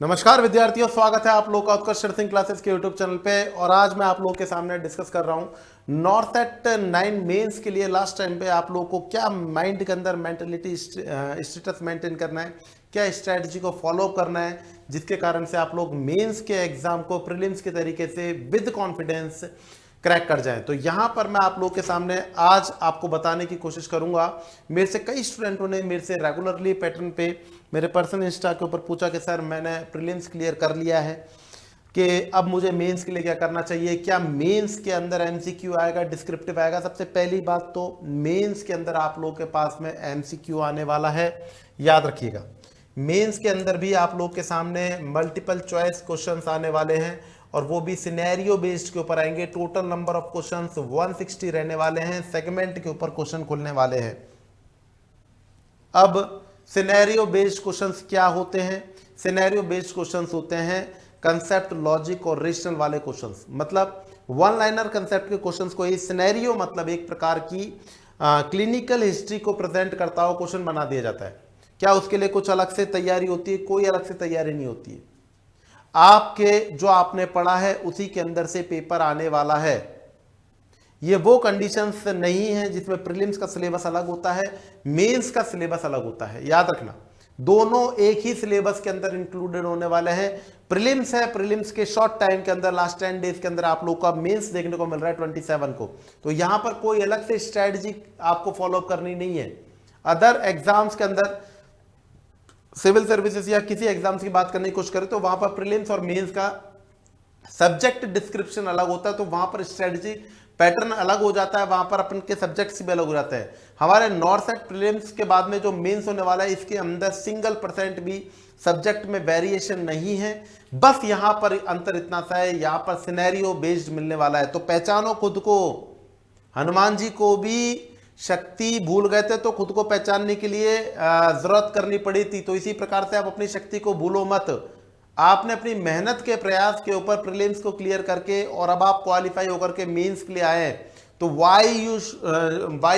नमस्कार विद्यार्थियों, स्वागत है आप लोग का उत्कर्ष सिंह क्लासेस के यूट्यूब चैनल पे। और आज मैं आप लोगों के सामने डिस्कस कर रहा हूं नॉर्थ एट 9 मेंस के लिए। लास्ट टाइम पे आप लोगों को क्या माइंड के अंदर मेंटलिटी स्टेटस मेंटेन करना है, क्या स्ट्रैटेजी को फॉलो करना है, जिसके कारण से आप लोग मेंस के एग्जाम को प्रीलिम्स के तरीके से विद कॉन्फिडेंस क्रैक कर जाएं। तो यहां पर मैं आप लोगों के सामने आज आपको बताने की कोशिश करूंगा। मेरे से कई स्टूडेंटों ने मेरे से रेगुलरली पैटर्न पे मेरे पर्सनल इंस्टा के ऊपर पूछा कि सर मैंने प्रीलिम्स क्लियर कर लिया है कि अब मुझे मेंस के लिए क्या करना चाहिए, क्या मेंस के अंदर एमसीक्यू आएगा, डिस्क्रिप्टिव आएगा। सबसे पहली बात तो मेंस के अंदर आप लोगों के पास में एमसीक्यू आने वाला है, याद रखिएगा। मेंस के अंदर भी आप लोग के सामने मल्टीपल चॉइस क्वेश्चंस आने वाले हैं और वो भी सिनेरियो बेस्ड के ऊपर आएंगे। टोटल नंबर ऑफ क्वेश्चंस 160 रहने वाले हैं। सेगमेंट के ऊपर क्वेश्चन खुलने वाले हैं। अब सिनेरियो बेस्ड क्वेश्चंस क्या होते हैं? सिनेरियो बेस्ड क्वेश्चंस होते हैं कंसेप्ट, लॉजिक और रेशनल वाले क्वेश्चंस। मतलब वन लाइनर कंसेप्ट के क्वेश्चंस को ही सिनेरियो मतलब एक प्रकार की क्लिनिकल हिस्ट्री को प्रेजेंट करता हुआ क्वेश्चन बना दिया जाता है। क्या उसके लिए कुछ अलग से तैयारी होती है? कोई अलग से तैयारी नहीं होती है। आपके जो आपने पढ़ा है उसी के अंदर से पेपर आने वाला है। ये वो कंडीशंस नहीं है जिसमें प्रीलिम्स का सिलेबस अलग होता है, मेंस का सिलेबस अलग होता है। याद रखना, दोनों एक ही सिलेबस के अंदर इंक्लूडेड होने वाले हैं। प्रीलिम्स है, प्रीलिम्स के शॉर्ट टाइम के अंदर लास्ट 10 डेज के अंदर आप लोग का मेंस देखने को मिल रहा है 27 को। तो यहां पर कोई अलग से स्ट्रेटजी आपको फॉलो करनी नहीं है। अदर एग्जाम्स के अंदर सिविल सर्विसेज या किसी एग्जाम्स की बात करने की कोशिश करें तो वहां पर प्रीलिम्स और मेंस का सब्जेक्ट डिस्क्रिप्शन अलग होता है, तो वहां पर स्ट्रेटजी पैटर्न अलग हो जाता है, वहां पर अपन के सब्जेक्ट्स भी अलग हो जाते हैं। हमारे नॉर्थ एट प्रीलिम्स के बाद में जो मेंस होने वाला है, इसके अंदर %% भी सब्जेक्ट में वेरिएशन नहीं है। बस यहां पर अंतर इतना सा है, यहां पर सिनेरियो बेस्ड मिलने वाला है। तो पहचानो खुद को। हनुमान जी को भी शक्ति भूल गए थे तो खुद को पहचानने के लिए जरूरत करनी पड़ी थी। तो इसी प्रकार से आप अपनी शक्ति को भूलो मत। आपने अपनी मेहनत के प्रयास के ऊपर प्रीलिम्स को क्लियर करके और अब आप क्वालिफाई होकर के मेंस के लिए आए, तो why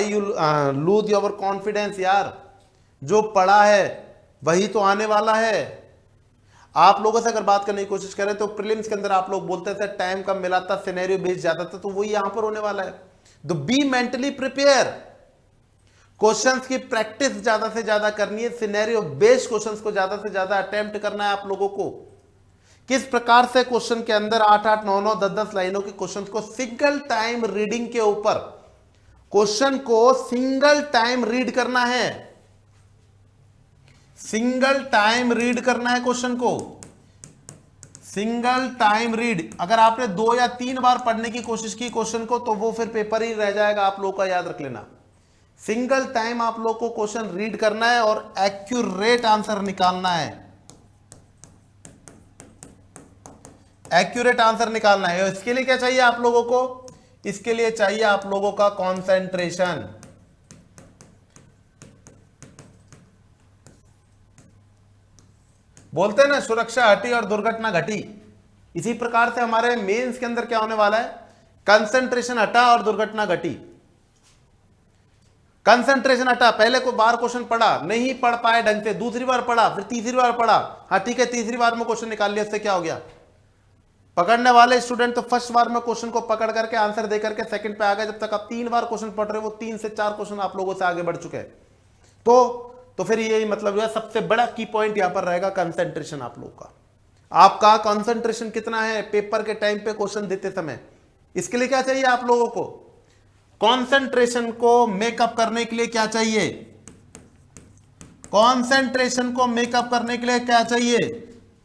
you lose your confidence यार। जो पढ़ा है वही तो आने वाला है। आप लोगों से अगर बात करने की कोशिश करें तो प्रीलिम्स के अंदर आप लोग बोलते थे टाइम कम मिला था, सिनेरियो बेस्ड ज्यादा था, तो वही यहां पर होने वाला है। तो बी मेंटली प्रिपेयर। क्वेश्चंस की प्रैक्टिस ज्यादा से ज्यादा करनी है, सिनेरियो बेस्ड क्वेश्चंस को ज्यादा से ज्यादा अटेम्प्ट करना है आप लोगों को। किस प्रकार से क्वेश्चन के अंदर 8-8, 9-9, 10-10 लाइनों के क्वेश्चंस को सिंगल टाइम रीडिंग के ऊपर, क्वेश्चन को सिंगल टाइम रीड करना है। सिंगल टाइम रीड करना है क्वेश्चन को, सिंगल टाइम रीड। अगर आपने 2 या 3 बार पढ़ने की कोशिश की क्वेश्चन को तो वो फिर पेपर ही रह जाएगा आप लोगों का, याद रख लेना। सिंगल टाइम आप लोग को क्वेश्चन रीड करना है और एक्यूरेट आंसर निकालना है। एक्यूरेट आंसर निकालना है। इसके लिए क्या चाहिए आप लोगों को? इसके लिए चाहिए आप लोगों का कंसंट्रेशन। बोलते हैं ना, सुरक्षा हटी और दुर्घटना घटी। इसी प्रकार से हमारे मेंस के अंदर क्या होने वाला है? कंसंट्रेशन हटा और दुर्घटना घटी। कंसंट्रेशन हटा, पहले को बार क्वेश्चन पढ़ा, नहीं पढ़ पाए ढंग से, दूसरी बार पढ़ा, फिर तीसरी बार पढ़ा, हाँ ठीक है तीसरी बार में क्वेश्चन निकाल लिया, उससे क्या हो गया? पकड़ने वाले स्टूडेंट तो फर्स्ट बार में क्वेश्चन को पकड़ करके आंसर दे करके सेकंड पे आ गए। जब तक आप 3 बार क्वेश्चन पढ़ रहे हो, वो 3 से 4 क्वेश्चन आप लोगों से आगे बढ़ चुके हैं। तो फिर यही मतलब जो है, सबसे बड़ा की पॉइंट यहां पर रहेगा कंसंट्रेशन आप लोग का। आपका कंसंट्रेशन कितना है पेपर के टाइम पे क्वेश्चन देते समय? इसके लिए क्या चाहिए आप लोगों को? कंसंट्रेशन को मेकअप करने के लिए क्या चाहिए? कंसंट्रेशन को मेकअप करने के लिए क्या चाहिए?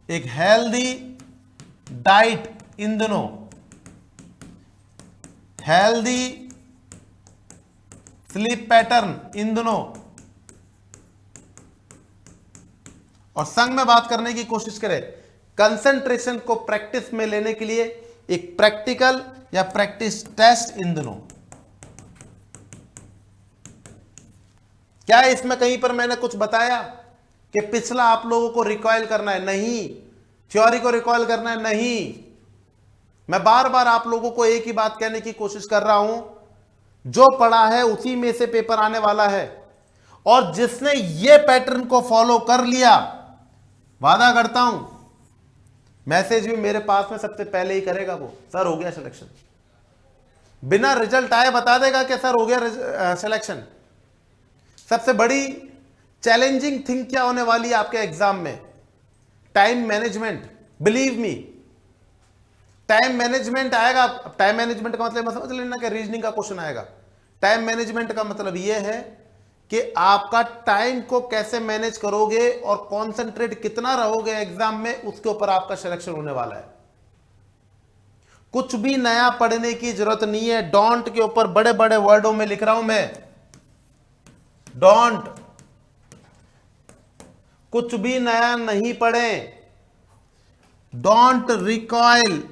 एक हेल्दी डाइट इन दोनों, हेल्दी स्लीप पैटर्न इन दोनों, और संग में बात करने की कोशिश करें। कंसंट्रेशन को प्रैक्टिस में लेने के लिए एक प्रैक्टिकल या प्रैक्टिस टेस्ट इन दोनों। क्या इसमें कहीं पर मैंने कुछ बताया कि पिछला आप लोगों को रिकॉइल करना है? नहीं। थ्योरी को रिकॉइल करना है? नहीं। मैं बार बार आप लोगों को एक ही बात कहने की कोशिश कर रहा हूं, जो पढ़ा है उसी में से पेपर आने वाला है। और जिसने ये पैटर्न को फॉलो कर लिया, वादा करता हूं मैसेज भी मेरे पास में सबसे पहले ही करेगा वो, सर हो गया सिलेक्शन, बिना रिजल्ट आए बता देगा कि सर हो गया सिलेक्शन। सबसे बड़ी चैलेंजिंग थिंग क्या होने वाली है आपके एग्जाम में? Time management. Believe me, time management आएगा। टाइम मैनेजमेंट का मतलब समझ लेना कि रीजनिंग का क्वेश्चन आएगा। टाइम मैनेजमेंट का मतलब यह है कि आपका टाइम को कैसे मैनेज करोगे और कॉन्सेंट्रेट कितना रहोगे एग्जाम में, उसके ऊपर आपका सिलेक्शन होने वाला है। कुछ भी नया पढ़ने की जरूरत नहीं है। डोंट के ऊपर बड़े बड़े वर्डों में लिख रहा हूं मैं, डोंट। कुछ भी नया नहीं पढ़ें। डोंट रिकॉइल,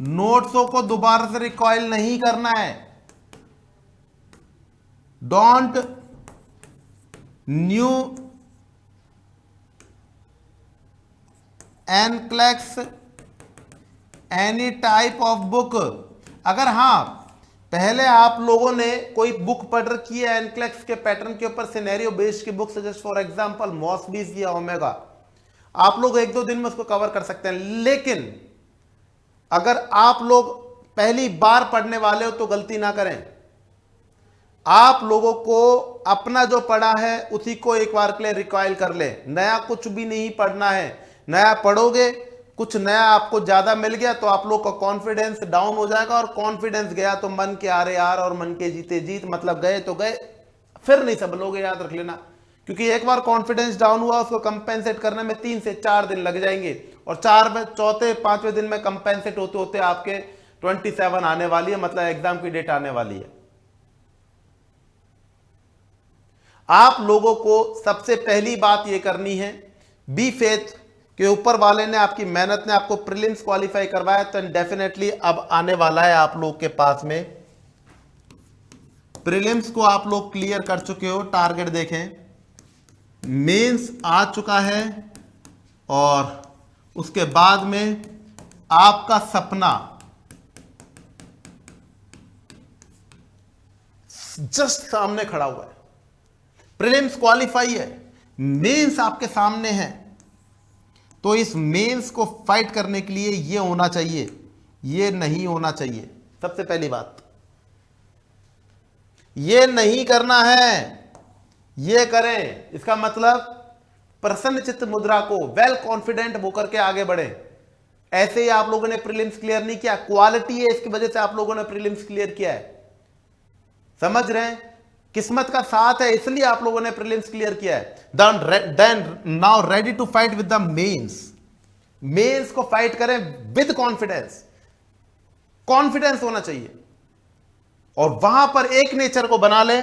नोट्सों को दोबारा से रिकॉइल नहीं करना है। Don't new NCLEX any type of book. अगर हां पहले आप लोगों ने कोई बुक पढ़ रखी है एनक्लेक्स के पैटर्न के ऊपर, सिनेरियो बेस्ड की बुक, जस्ट फॉर एग्जांपल मॉसबीज या ओमेगा, आप लोग एक दो दिन में उसको कवर कर सकते हैं। लेकिन अगर आप लोग पहली बार पढ़ने वाले हो तो गलती ना करें। आप लोगों को अपना जो पढ़ा है उसी को एक बार के लिए रिकॉइल कर ले। नया कुछ भी नहीं पढ़ना है। नया पढ़ोगे, कुछ नया आपको ज्यादा मिल गया तो आप लोग का कॉन्फिडेंस डाउन हो जाएगा, और कॉन्फिडेंस गया तो मन के आरे यार और मन के जीते जीत, मतलब गए तो गए, फिर नहीं संभलोगे, याद रख लेना। क्योंकि एक बार कॉन्फिडेंस डाउन हुआ, उसको कंपेंसेट करने में 3 से 4 दिन लग जाएंगे, और चौथे 5वें दिन में कंपेंसेट होते होते आपके 27 आने वाली है, मतलब एग्जाम की डेट आने वाली है। आप लोगों को सबसे पहली बात यह करनी है, बी फेथ कि ऊपर वाले ने, आपकी मेहनत ने आपको प्रीलिम्स क्वालिफाई करवाया, तो डेफिनेटली अब आने वाला है आप लोग के पास में प्रीलिम्स को आप लोग क्लियर कर चुके हो। टारगेट देखें, मेंस आ चुका है, और उसके बाद में आपका सपना जस्ट सामने खड़ा हुआ है। प्रीलिम्स क्वालिफाई है, मेंस आपके सामने है, तो इस मेंस को फाइट करने के लिए ये होना चाहिए, ये नहीं होना चाहिए। सबसे पहली बात ये नहीं करना है, ये करें। इसका मतलब प्रसन्न चित्त मुद्रा को, वेल कॉन्फिडेंट होकर के आगे बढ़े। ऐसे ही आप लोगों ने प्रीलिम्स क्लियर नहीं किया, क्वालिटी है इसकी वजह से आप लोगों ने प्रीलिम्स क्लियर किया है। समझ रहे हैं? किस्मत का साथ है इसलिए आप लोगों ने प्रीलिम्स क्लियर किया है। Then now ready to fight with the mains. Mains को फाइट करें विद कॉन्फिडेंस। कॉन्फिडेंस होना चाहिए, और वहां पर एक नेचर को बना ले,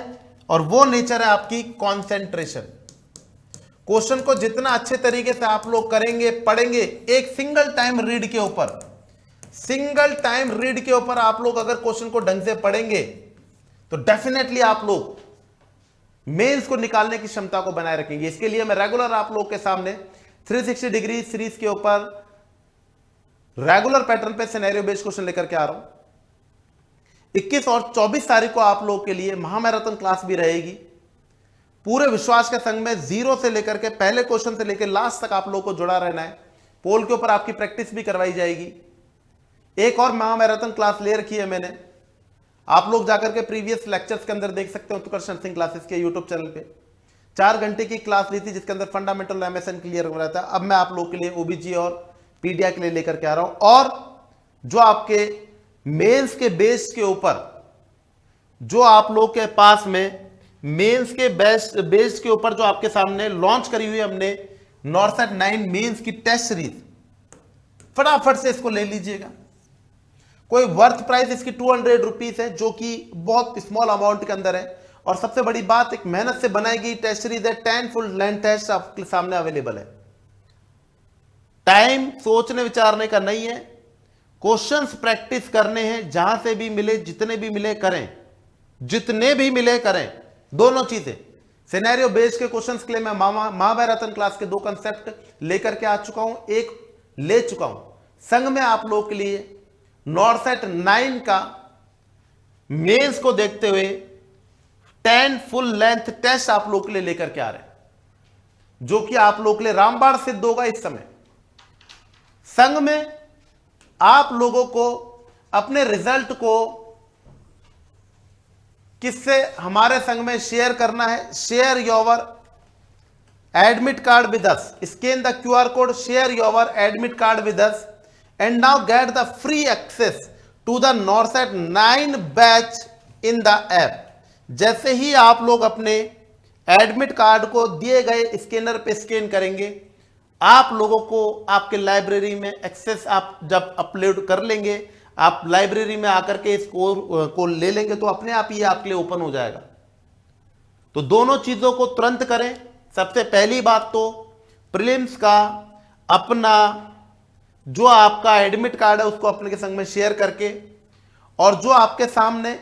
और वो नेचर है आपकी कंसंट्रेशन। क्वेश्चन को जितना अच्छे तरीके से आप लोग करेंगे, पढ़ेंगे, एक सिंगल टाइम रीड के ऊपर, सिंगल टाइम रीड के ऊपर आप लोग अगर क्वेश्चन को ढंग से पढ़ेंगे तो डेफिनेटली आप लोग मेंस को निकालने की क्षमता को बनाए रखेंगे। इसके लिए मैं रेगुलर आप लोग के सामने 360 डिग्री सीरीज के ऊपर रेगुलर पैटर्न पे सिनेरियो बेस्ड क्वेश्चन लेकर के आ रहा हूं। 21 और 24 तारीख को आप लोगों के लिए महामैराथन क्लास भी रहेगी। पूरे विश्वास के संग में 0 से लेकर के पहले क्वेश्चन से लेकर लास्ट तक आप लोगों को जुड़ा रहना है। पोल के ऊपर आपकी प्रैक्टिस भी करवाई जाएगी। एक और महामैराथन क्लास ले रखी है मैंने, आप लोग जाकर के प्रीवियस लेक्चर्स के अंदर देख सकते हो, उत्कर्ष नर्सिंग क्लासेस के यूट्यूब चैनल पे 4 घंटे की क्लास ली थी, जिसके अंदर फंडामेंटल एमएसएन क्लियर हो रहा था। अब मैं आप लोगों के लिए ओबीजी और पीडिया के लिए लेकर के आ रहा हूं, और जो आपके मेंस के बेस के ऊपर, जो आप लोग के पास में मेंस के बेस के ऊपर जो आपके सामने लॉन्च करी हुई हमने नॉर्सेट 9 मेंस की टेस्ट सीरीज, फटाफट से इसको ले लीजिएगा। कोई वर्थ प्राइस इसकी 200 रुपीज है, जो कि बहुत स्मॉल अमाउंट के अंदर है, और सबसे बड़ी बात एक मेहनत से बनाई गई टेस्ट सीरीज है। 10 फुल लेंथ टेस्ट आपके सामने अवेलेबल है। टाइम सोचने विचारने का नहीं है, क्वेश्चंस प्रैक्टिस करने हैं, जहां से भी मिले, जितने भी मिले करें, जितने भी मिले करें, दोनों चीजें। सिनेरियो बेस्ड के क्वेश्चंस के लिए मैं महामैराथन क्लास के 2 कंसेप्ट लेकर के आ चुका हूं, एक ले चुका हूं। संग में आप लोगों के लिए नॉर्सेट 9 का मेंस को देखते हुए 10 फुल लेंथ टेस्ट आप लोगों के लिए लेकर के आ रहे हैं। जो कि आप लोग के लिए रामबाण सिद्ध होगा इस समय। संघ में आप लोगों को अपने रिजल्ट को किससे हमारे संघ में शेयर करना है। Share your admit card with us, scan the QR code, share your admit card with us and now get the free access to the NORCET 9 batch in the app. जैसे ही आप लोग अपने एडमिट कार्ड को दिए गए scanner पे scan करेंगे, आप लोगों को आपके लाइब्रेरी में एक्सेस आप जब अपलोड कर लेंगे, आप लाइब्रेरी में आकर के इस कोर्स को ले लेंगे तो अपने आप ये आपके लिए ओपन हो जाएगा। तो दोनों चीजों को तुरंत करें। सबसे पहली बात तो प्रीलिम्स का अपना जो आपका एडमिट कार्ड है उसको अपने के संग में शेयर करके, और जो आपके सामने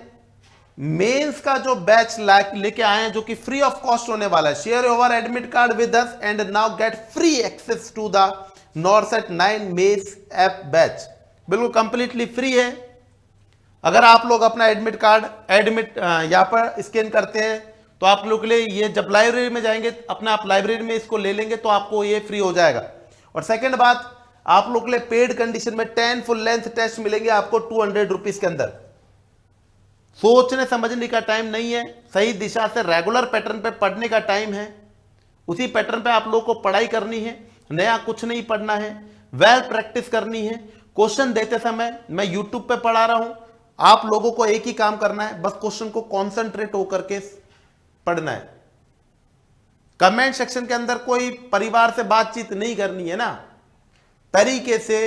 मेंस का जो बैच लेके आए हैं जो कि फ्री ऑफ कॉस्ट होने वाला है, share your admit card with us and now get free access to the NORCET 9 mains app batch. बिल्कुल कंप्लीटली फ्री है। अगर आप लोग अपना एडमिट कार्ड यहां पर स्कैन करते हैं तो आप लोग के लिए ये जब लाइब्रेरी में जाएंगे अपना आप लाइब्रेरी में इसको ले लेंगे तो आपको ये फ्री हो जाएगा। और सेकंड बात, आप लोग के लिए पेड कंडीशन में 10 फुल लेंथ टेस्ट मिलेंगे आपको 200 रुपीज के अंदर। सोचने समझने का टाइम नहीं है, सही दिशा से रेगुलर पैटर्न पे पढ़ने का टाइम है। उसी पैटर्न पे आप लोग को पढ़ाई करनी है, नया कुछ नहीं पढ़ना है, वेल प्रैक्टिस करनी है। क्वेश्चन देते समय मैं यूट्यूब पे पढ़ा रहा हूं, आप लोगों को एक ही काम करना है, बस क्वेश्चन को कॉन्सेंट्रेट होकर के पढ़ना है। कमेंट सेक्शन के अंदर कोई परिवार से बातचीत नहीं करनी है ना, तरीके से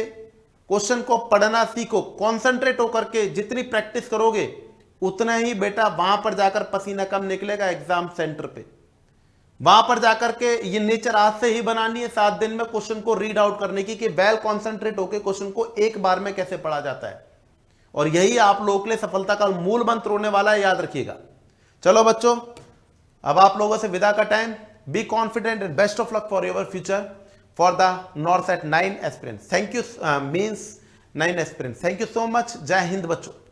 क्वेश्चन को पढ़ना सीखो। कॉन्सेंट्रेट होकर के जितनी प्रैक्टिस करोगे उतना ही बेटा वहां पर जाकर पसीना कम निकलेगा एग्जाम सेंटर पे। वहां पर जाकर के ये नेचर आज से ही बनानी है 7 दिन में क्वेश्चन को रीड आउट करने की, कि वेल कॉन्सेंट्रेट होकर क्वेश्चन को एक बार में कैसे पढ़ा जाता है। और यही आप लोगों के लिए सफलता का मूल मंत्र होने वाला है, याद रखिएगा। चलो बच्चों, अब आप लोगों से विदा का time. Be confident and best of luck for your future for the NORCET 9 aspirants. Thank you means 9 aspirants. Thank you so much. जय हिंद बच्चों।